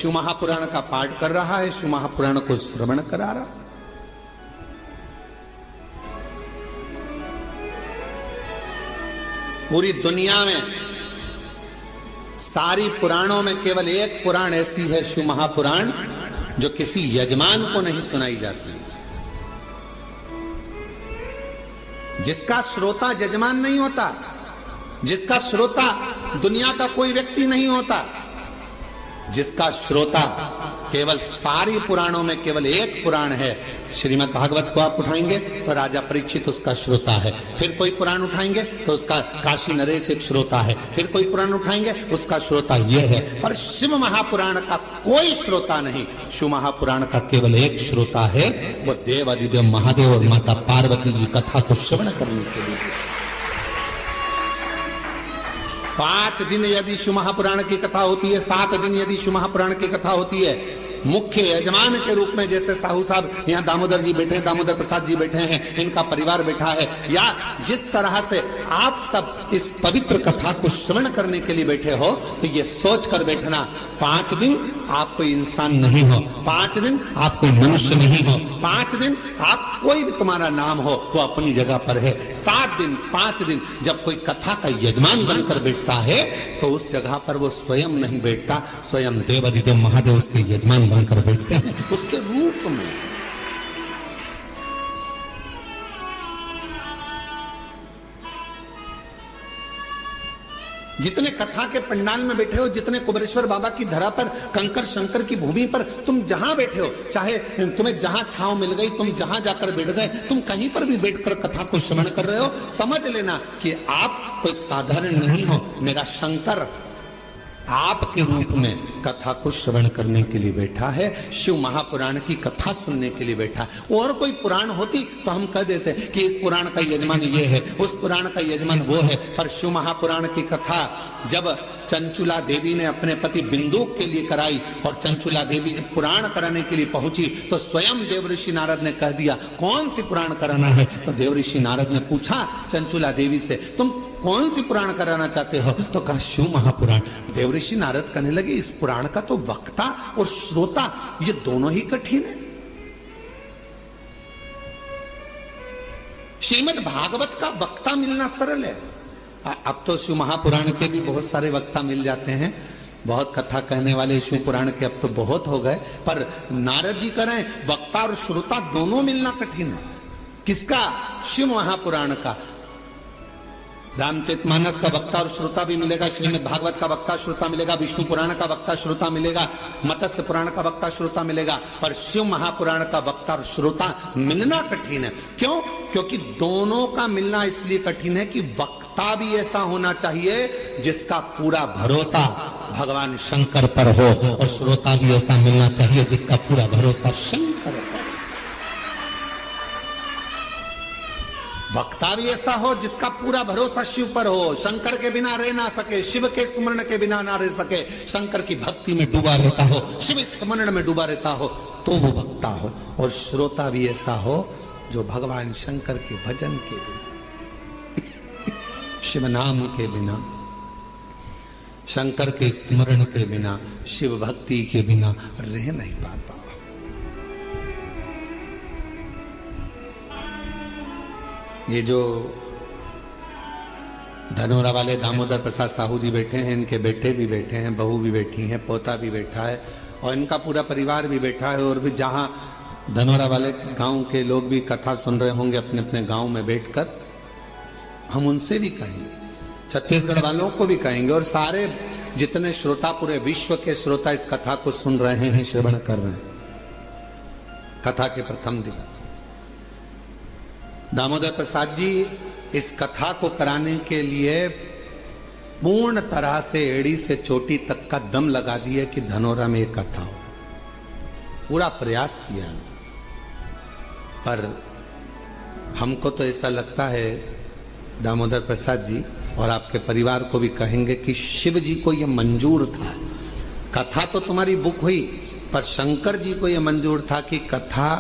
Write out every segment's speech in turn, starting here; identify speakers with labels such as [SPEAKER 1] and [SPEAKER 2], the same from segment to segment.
[SPEAKER 1] शिव महापुराण का पाठ कर रहा है, शिव महापुराण को श्रवण करा रहा। पूरी दुनिया में सारी पुराणों में केवल एक पुराण ऐसी है, शिव महापुराण, जो किसी यजमान को नहीं सुनाई जाती, जिसका श्रोता यजमान नहीं होता, जिसका श्रोता दुनिया का कोई व्यक्ति नहीं होता, जिसका श्रोता केवल सारी पुराणों में केवल एक पुराण है। श्रीमद् भागवत को आप उठाएंगे तो राजा परीक्षित उसका श्रोता है, फिर कोई पुराण उठाएंगे तो उसका काशी नरेश एक श्रोता है, फिर कोई पुराण उठाएंगे उसका श्रोता यह है, पर शिव महापुराण का कोई श्रोता नहीं। शिव महापुराण का केवल एक श्रोता है, वो देव अधिदेव महादेव और माता पार्वती जी कथा को श्रवण करने के लिए। 5 दिन यदि शिव महापुराण की कथा होती है, 7 दिन यदि शिव महापुराण की कथा होती है, मुख्य यजमान के रूप में जैसे साहू साहब यहाँ दामोदर जी बैठे हैं, दामोदर प्रसाद जी बैठे हैं, इनका परिवार बैठा है, या जिस तरह से आप सब इस पवित्र कथा को श्रवण करने के लिए बैठे हो, तो ये सोच कर बैठना 5 दिन आप कोई इंसान नहीं हो, 5 दिन आप कोई मनुष्य नहीं हो, 5 दिन आप कोई भी तुम्हारा नाम हो वो अपनी जगह पर है। 7 दिन 5 दिन जब कोई कथा का यजमान बनकर बैठता है तो उस जगह पर वो स्वयं नहीं बैठता, स्वयं देव अधिदेव महादेव उसके यजमान बनकर बैठते हैं उसके रूप में। जितने कथा के पंडाल में बैठे हो, जितने कुबेरेश्वर बाबा की धरा पर, कंकर शंकर की भूमि पर तुम जहां बैठे हो, चाहे तुम्हें जहां छांव मिल गई, तुम जहां जाकर बैठ गए, तुम कहीं पर भी बैठकर कथा को श्रवण कर रहे हो, समझ लेना कि आप कोई साधारण नहीं हो। मेरा शंकर आपके रूप में कथा को श्रवण करने के लिए बैठा है, शिव महापुराण की कथा सुनने के लिए बैठा है। और कोई पुराण होती तो हम कह देते कि इस पुराण का यजमान ये है, उस पुराण का यजमान वो है, पर शिव महापुराण की कथा जब चंचुला देवी ने अपने पति बिंदुक के लिए कराई और चंचुला देवी जब पुराण कराने के लिए पहुंची तो स्वयं देवऋषि नारद ने कह दिया कौन सी पुराण कराना है। तो देवऋषि नारद ने पूछा चंचुला देवी से, तुम कौन सी पुराण कराना चाहते हो? तो कहा शिव महापुराण। देवऋषि नारद कहने लगे इस पुराण का तो वक्ता और श्रोता ये दोनों ही कठिन है। श्रीमद् भागवत का वक्ता मिलना सरल है। अब तो शिव महापुराण के भी बहुत सारे वक्ता मिल जाते हैं, बहुत कथा कहने वाले शिव पुराण के अब तो बहुत हो गए, पर नारद जी कह रहे हैं वक्ता और श्रोता दोनों मिलना कठिन है। किसका? शिव महापुराण का। रामचरितमानस का वक्ता और श्रोता भी मिलेगा, श्रीमद् भागवत का वक्ता श्रोता मिलेगा, विष्णु पुराण का वक्ता श्रोता मिलेगा, मत्स्य पुराण का वक्ता श्रोता मिलेगा, पर शिव महापुराण का वक्ता और श्रोता मिलना कठिन है। क्यों? क्योंकि दोनों का मिलना इसलिए कठिन है कि वक्ता भी ऐसा होना चाहिए जिसका पूरा भरोसा भगवान शंकर पर हो, और श्रोता भी ऐसा मिलना चाहिए जिसका पूरा भरोसा शंकर पर। वक्ता भी ऐसा हो जिसका पूरा भरोसा शिव पर हो, शंकर के बिना रह ना सके, शिव के स्मरण के बिना ना रह सके, शंकर की भक्ति में डूबा रहता हो, शिव स्मरण में डूबा रहता हो, तो वो वक्ता हो। और श्रोता भी ऐसा हो जो भगवान शंकर के भजन के बिना, शिव नाम के बिना, शंकर के स्मरण के बिना, शिव भक्ति के बिना रह नहीं पाता। ये जो धनोरा वाले दामोदर प्रसाद साहू जी बैठे हैं, इनके बेटे भी बैठे हैं, बहू भी बैठी हैं, पोता भी बैठा है, और इनका पूरा परिवार भी बैठा है। और भी जहां धनोरा वाले गांव के लोग भी कथा सुन रहे होंगे अपने अपने गांव में बैठकर, हम उनसे भी कहेंगे, छत्तीसगढ़ वालों को भी कहेंगे, और सारे जितने श्रोता, पूरे विश्व के श्रोता इस कथा को सुन रहे हैं, श्रवण कर रहे हैं। कथा के प्रथम दिवस दामोदर प्रसाद जी इस कथा को कराने के लिए पूर्ण तरह से एड़ी से चोटी तक का दम लगा दिए कि धनोरा में एक कथा हो। पूरा प्रयास किया, पर हमको तो ऐसा लगता है दामोदर प्रसाद जी और आपके परिवार को भी कहेंगे कि शिव जी को यह मंजूर था। कथा तो तुम्हारी बुक हुई, पर शंकर जी को यह मंजूर था कि कथा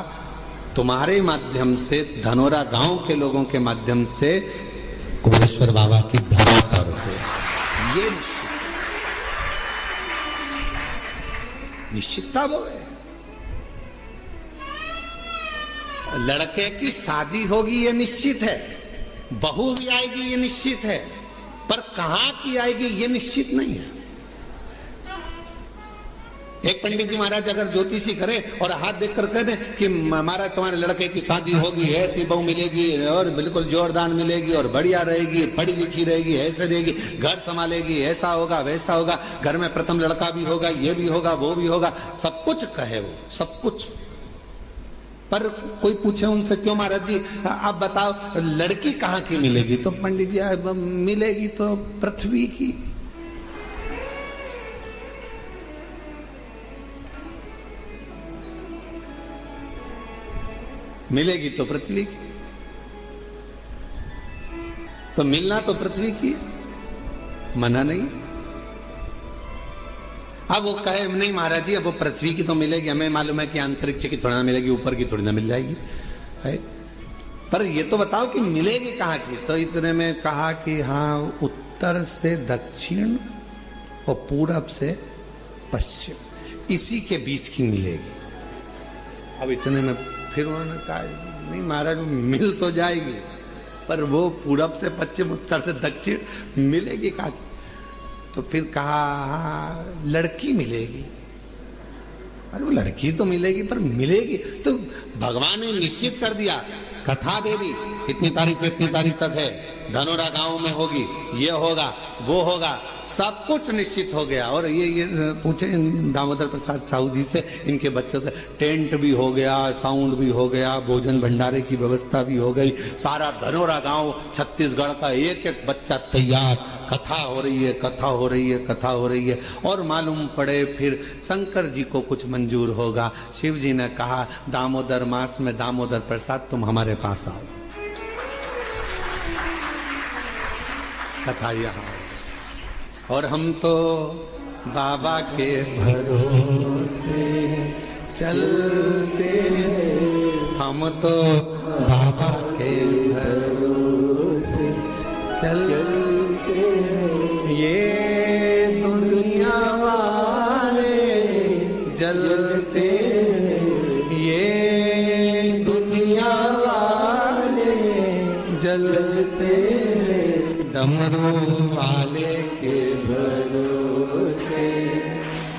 [SPEAKER 1] तुम्हारे माध्यम से, धनोरा गांव के लोगों के माध्यम से कुबेरेश्वर बाबा की धरा पर हो। ये निश्चितता वो है। लड़के की शादी होगी ये निश्चित है, बहू भी आएगी ये निश्चित है, पर कहां की आएगी ये निश्चित नहीं है। एक पंडित जी महाराज अगर ज्योतिषी करे और हाथ देखकर कह दे कि महाराज तुम्हारे लड़के की शादी होगी, ऐसी बहू मिलेगी और बिल्कुल जोरदार मिलेगी और बढ़िया रहेगी, पढ़ी लिखी रहेगी, ऐसे रहेगी, घर संभालेगी, ऐसा होगा वैसा होगा, घर में प्रथम लड़का भी होगा, ये भी होगा वो भी होगा, सब कुछ कहे वो, सब कुछ। पर कोई पूछे उनसे क्यों महाराज जी आप बताओ लड़की कहाँ की मिलेगी, तो पंडित जी मिलेगी तो पृथ्वी की। मिलेगी तो पृथ्वी की, तो मिलना तो पृथ्वी की, मना नहीं। अब वो कहे नहीं महाराज जी अब वो पृथ्वी की तो मिलेगी, हमें मालूम है कि अंतरिक्ष की थोड़ी ना मिलेगी, ऊपर की थोड़ी ना मिल जाएगी है, पर ये तो बताओ कि मिलेगी कहाँ की। तो इतने में कहा कि हाँ उत्तर से दक्षिण और पूरब से पश्चिम, इसी के बीच की मिलेगी। अब इतने में फिर उन्होंने कहा नहीं महाराज मिल तो जाएगी, पर वो पूरब से पश्चिम उत्तर से दक्षिण मिलेगी कहाँ की। तो फिर कहा हाँ लड़की मिलेगी। अरे वो लड़की तो मिलेगी पर मिलेगी तो भगवान ने निश्चित कर दिया, कथा दे दी, इतनी तारीख से इतनी तारीख तक है, धनोरा गांव में होगी, ये होगा वो होगा, सब कुछ निश्चित हो गया। और ये पूछे दामोदर प्रसाद साहू जी से, इनके बच्चों से, टेंट भी हो गया, साउंड भी हो गया, भोजन भंडारे की व्यवस्था भी हो गई, सारा धनोरा गांव छत्तीसगढ़ का एक एक बच्चा तैयार, कथा हो रही है, कथा हो रही है, कथा हो रही है। और मालूम पड़े फिर शंकर जी को कुछ मंजूर होगा। शिव जी ने कहा दामोदर मास में दामोदर प्रसाद तुम हमारे पास आओ, कथा यहाँ। और हम तो बाबा के भरोसे चलते हैं, हम तो बाबा के भरोसे चलते हैं, ये दुनिया वाले जलते हैं, ये दुनिया वाले जलते हैं, डमरू वाले के भरोसे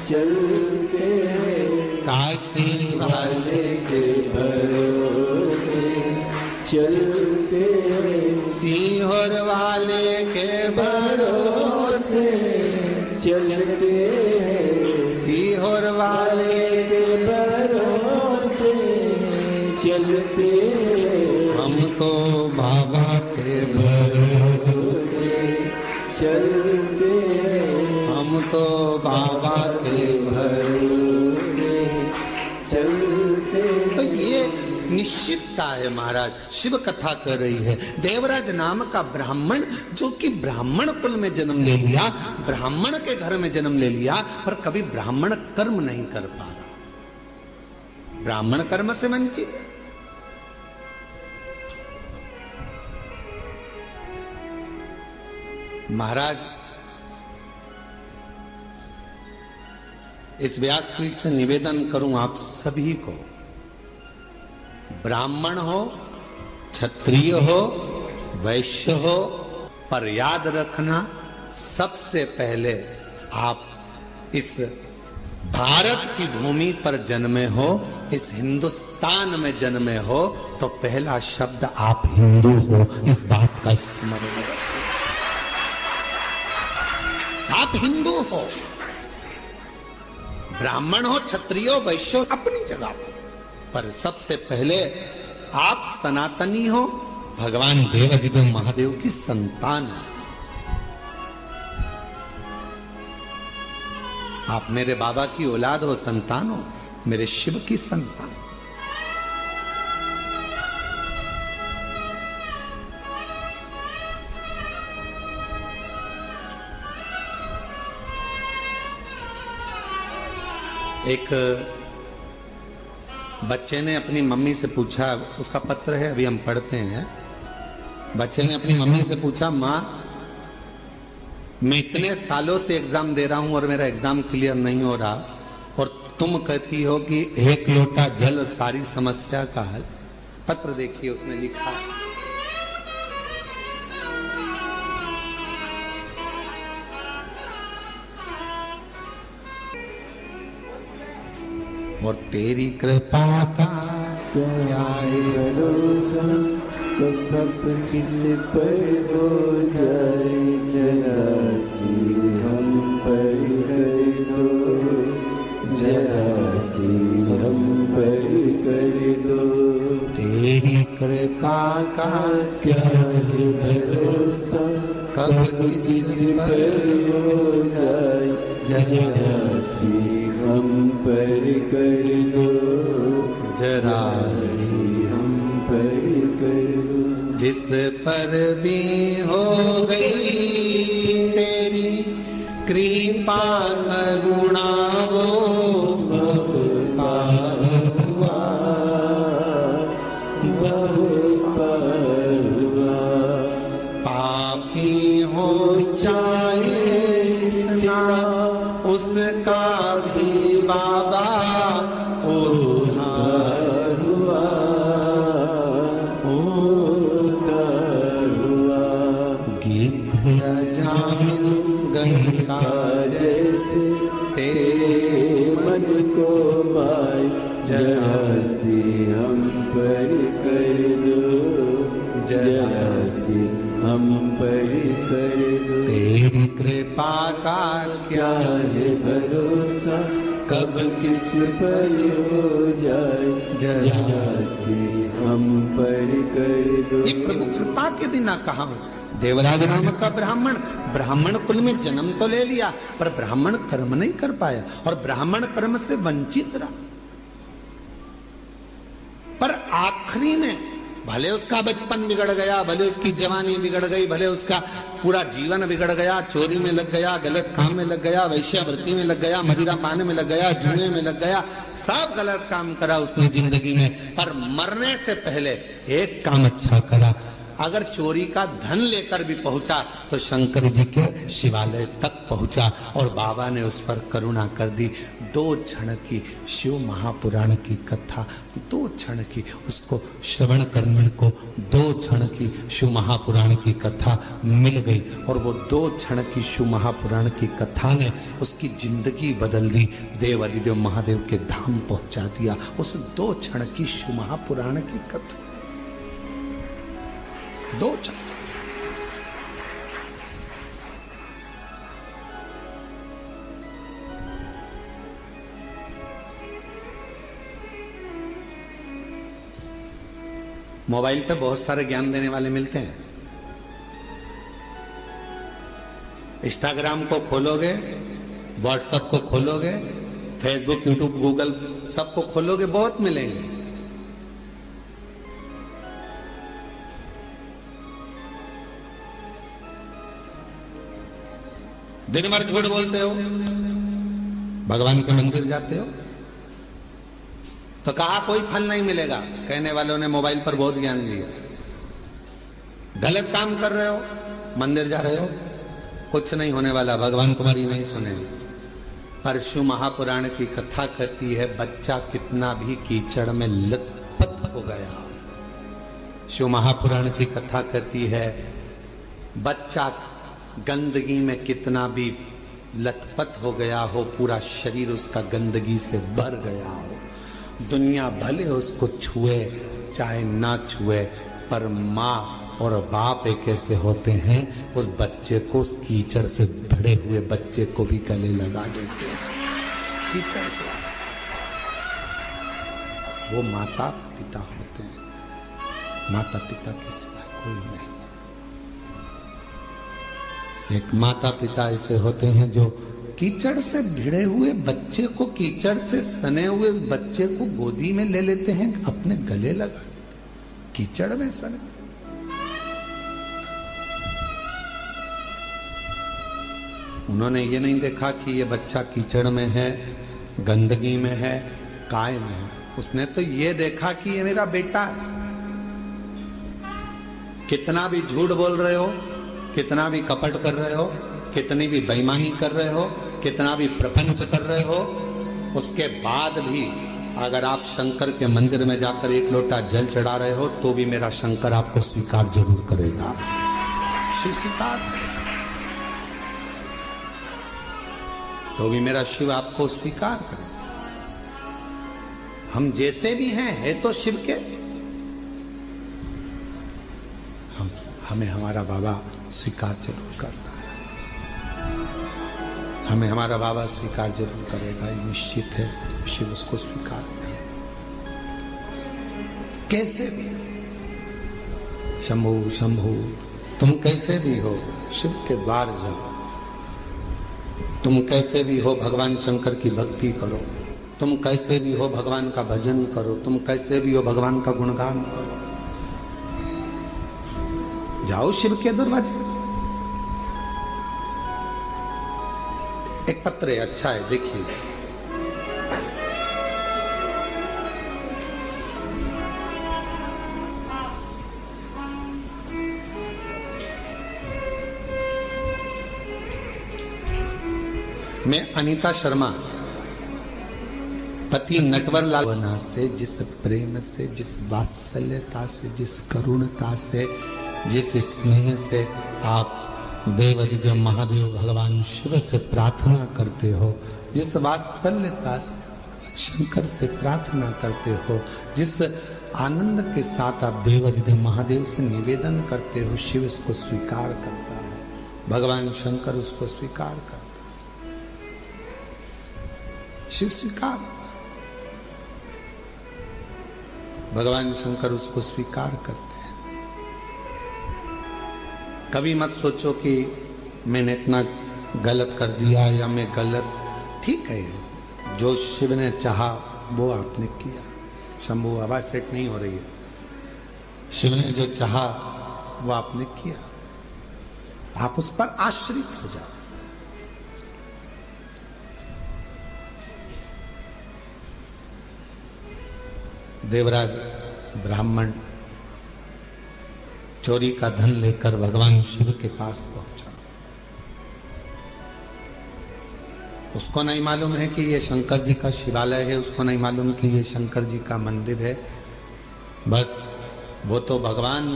[SPEAKER 1] चलते हैं, काशी वाले के भरोसे चलते हैं, सीहोर वाले के भरोसे चलते हैं, सीहोर वाले के भरोसे चलते हैं, हम तो बाबा के भरोसे चलते हैं, हम तो बाबा के भरोसे चलते हैं। तो ये निश्चितता है महाराज। शिव कथा कर रही है, देवराज नाम का ब्राह्मण जो कि ब्राह्मण कुल में जन्म ले लिया, ब्राह्मण के घर में जन्म ले लिया, पर कभी ब्राह्मण कर्म नहीं कर पा रहा, ब्राह्मण कर्म से वंचित है। महाराज इस व्यासपीठ से निवेदन करूं आप सभी को, ब्राह्मण हो, क्षत्रिय हो, वैश्य हो, पर याद रखना सबसे पहले आप इस भारत की भूमि पर जन्मे हो, इस हिंदुस्तान में जन्मे हो, तो पहला शब्द आप हिंदू हो, इस बात का स्मरण रखें। आप हिंदू हो, ब्राह्मण हो, क्षत्रिय हो, वैश्य हो, अपनी जगह पर सबसे पहले आप सनातनी हो, भगवान देवाधिदेव महादेव की संतान हो। आप मेरे बाबा की औलाद हो, संतान हो, मेरे शिव की संतान। एक बच्चे ने अपनी मम्मी से पूछा, उसका पत्र है अभी हम पढ़ते हैं, बच्चे ने अपनी मम्मी से पूछा, माँ मैं इतने सालों से एग्जाम दे रहा हूं और मेरा एग्जाम क्लियर नहीं हो रहा, और तुम कहती हो कि एक लोटा जल सारी समस्या का हल। पत्र देखिए उसने लिखा, और तेरी कृपा का
[SPEAKER 2] क्या है भरोसा, कब किस पर हो जाए जरा सी हम पर कर दो, जरा सी हम पर कर दो।
[SPEAKER 1] तेरी कृपा का
[SPEAKER 2] क्या है भरोसा, कब किस पर हो जाए जरा सी हम पर कर दो,
[SPEAKER 1] जरा
[SPEAKER 2] सी हम पर कर दो।
[SPEAKER 1] जिस पर भी हो गई तेरी कृपा करुणा वो
[SPEAKER 2] पार हुआ, बहु पार हुआ।
[SPEAKER 1] पापी हो चाहे जितना उसका भी बाबा उद्धार
[SPEAKER 2] हुआ, उद्धार हुआ।
[SPEAKER 1] गीत अजामिल गंगा
[SPEAKER 2] जैसे तेरे मन को भाई जरा सी हम पर कर दो, जरा सी हम पर कर दो।
[SPEAKER 1] तेरी कृपा का
[SPEAKER 2] क्या है भरोसा, कब किस पर हो जाए जरा सी हम पर कर दो।
[SPEAKER 1] ये प्रभु कृपा के बिना कहा हूं। देवराज नाम का ब्राह्मण, ब्राह्मण कुल में जन्म तो ले लिया पर ब्राह्मण कर्म नहीं कर पाया और ब्राह्मण कर्म से वंचित रहा। पर आखिरी में भले उसका बचपन बिगड़ गया, भले उसकी जवानी बिगड़ गई, भले उसका पूरा जीवन बिगड़ गया, चोरी में लग गया, गलत काम में लग गया, वैश्यावृत्ति में लग गया, मदिरा पाने में लग गया, जुए में लग गया, सब गलत काम करा उसने जिंदगी में। पर मरने से पहले एक काम अच्छा करा। अगर चोरी का धन लेकर भी पहुंचा तो शंकर जी के शिवालय तक पहुंचा और बाबा ने उस पर करुणा कर दी। 2 क्षण की शिव महापुराण की कथा, 2 क्षण की उसको श्रवण करने को 2 क्षण की शिव महापुराण की कथा मिल गई और वो 2 क्षण की शिव महापुराण की कथा ने उसकी जिंदगी बदल दी, देव अधिदेव महादेव के धाम पहुंचा दिया। उस 2 क्षण की शिव महापुराण की कथा, 2 क्षण। मोबाइल पे बहुत सारे ज्ञान देने वाले मिलते हैं। इंस्टाग्राम को खोलोगे, व्हाट्सएप को खोलोगे, फेसबुक, यूट्यूब, गूगल सबको खोलोगे, बहुत मिलेंगे। दिन भर झूठ बोलते हो, भगवान के मंदिर जाते हो तो कहा कोई फल नहीं मिलेगा। कहने वालों ने मोबाइल पर बहुत ज्ञान दिया। गलत काम कर रहे हो, मंदिर जा रहे हो, कुछ नहीं होने वाला, भगवान तुम्हारी नहीं सुनेंगे। पर शिव महापुराण की कथा कहती है बच्चा कितना भी कीचड़ में लथपथ हो गया। शिव महापुराण की कथा कहती है बच्चा गंदगी में कितना भी लथपथ हो गया हो, पूरा शरीर उसका गंदगी से भर गया हो, दुनिया भले उसको छुए चाहे ना छुए, पर माँ और बाप एक ऐसे होते हैं उस बच्चे को, उस कीचड़ से भरे हुए बच्चे को भी गले लगा देते हैं कीचड़ से। वो माता पिता होते हैं, माता पिता के सिवा कोई नहीं। एक माता पिता ऐसे होते हैं जो कीचड़ से भिड़े हुए बच्चे को, कीचड़ से सने हुए उस बच्चे को गोदी में ले लेते हैं, अपने गले लगा लेते हैं, कीचड़ में सने। उन्होंने ये नहीं देखा कि ये बच्चा कीचड़ में है, गंदगी में है, काय में है। उसने तो ये देखा कि ये मेरा बेटा है। कितना भी झूठ बोल रहे हो, कितना भी कपट कर रहे हो, कितनी भी बेईमानी कर रहे हो, कितना भी प्रपंच कर रहे हो, उसके बाद भी अगर आप शंकर के मंदिर में जाकर एक लोटा जल चढ़ा रहे हो तो भी मेरा शंकर आपको स्वीकार जरूर करेगा। शिव स्वीकार, तो भी मेरा शिव आपको स्वीकार करेगा। हम जैसे भी हैं है तो शिव के, हमें हमारा बाबा स्वीकार जरूर करता है, हमें हमारा बाबा स्वीकार जरूर करेगा, ये निश्चित है। शिव उसको स्वीकार करेगा कैसे भी। शंभु शंभु, तुम कैसे भी हो शिव के द्वार जाओ, तुम कैसे भी हो भगवान शंकर की भक्ति करो, तुम कैसे भी हो भगवान का भजन करो, तुम कैसे भी हो भगवान का गुणगान करो। जाओ शिव के दरवाजे। एक पत्र है, अच्छा है, देखिए। मैं अनीता शर्मा, पति नटवर लाल से, जिस प्रेम से, जिस वात्सल्यता से, जिस करुणता से, जिस स्नेह से आप देवाधिदेव महादेव भगवान शिव से प्रार्थना करते हो, जिस वात्सल्यता से शंकर से प्रार्थना करते हो, जिस आनंद के साथ आप देवाधिदेव महादेव से निवेदन करते हो, शिव इसको स्वीकार करता है, भगवान शंकर उसको स्वीकार करता है। शिव स्वीकार, भगवान शंकर उसको स्वीकार करते हैं। कभी मत सोचो कि मैंने इतना गलत कर दिया या मैं गलत, ठीक है, जो शिव ने चाहा वो आपने किया। शंभु, आवाज सेट नहीं हो रही है। शिव ने जो चाहा वो आपने किया, आप उस पर आश्रित हो जाओ। देवराज ब्राह्मण चोरी का धन लेकर भगवान शिव के पास पहुंचा। उसको नहीं मालूम है कि ये शंकर जी का शिवालय है, उसको नहीं मालूम कि ये शंकर जी का मंदिर है। बस वो तो भगवान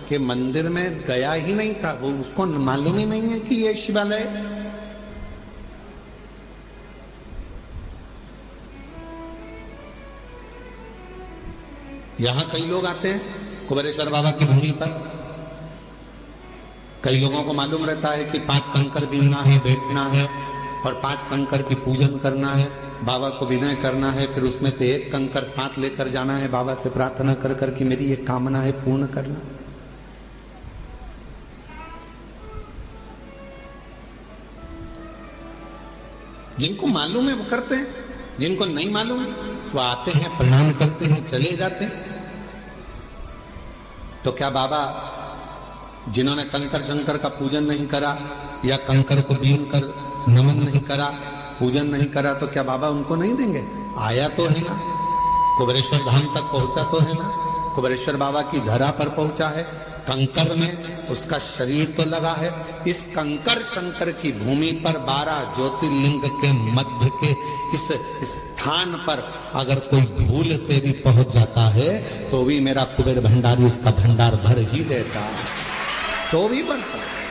[SPEAKER 1] के मंदिर में गया ही नहीं था, वो उसको मालूम ही नहीं है कि ये शिवालय। यहां कई लोग आते हैं कुबेरेश्वर बाबा की भूमि पर। कई लोगों को मालूम रहता है कि 5 कंकर बीनना है, बैठना है और 5 कंकर की पूजन करना है, बाबा को विनय करना है, फिर उसमें से 1 कंकर साथ लेकर जाना है, बाबा से प्रार्थना कर कर कि मेरी ये कामना है पूर्ण करना। जिनको मालूम है वो करते हैं, जिनको नहीं मालूम वो आते हैं, प्रणाम करते हैं, चले जाते हैं। तो क्या बाबा जिन्होंने कंकर शंकर का पूजन नहीं करा या कंकर को बीन कर नमन नहीं करा, पूजन नहीं करा, तो क्या बाबा उनको नहीं देंगे? आया तो है ना, कुबेरेश्वर धाम तक पहुंचा तो है ना, कुबेरेश्वर बाबा की धरा पर पहुंचा है, कंकर में उसका शरीर तो लगा है। इस कंकर शंकर की भूमि पर 12 ज्योतिर्लिंग के मध्य के इस स्थान पर अगर कोई भूल से भी पहुंच जाता है तो भी मेरा कुबेर भंडारी उसका भंडार भर ही देता है, तो भी बनता है।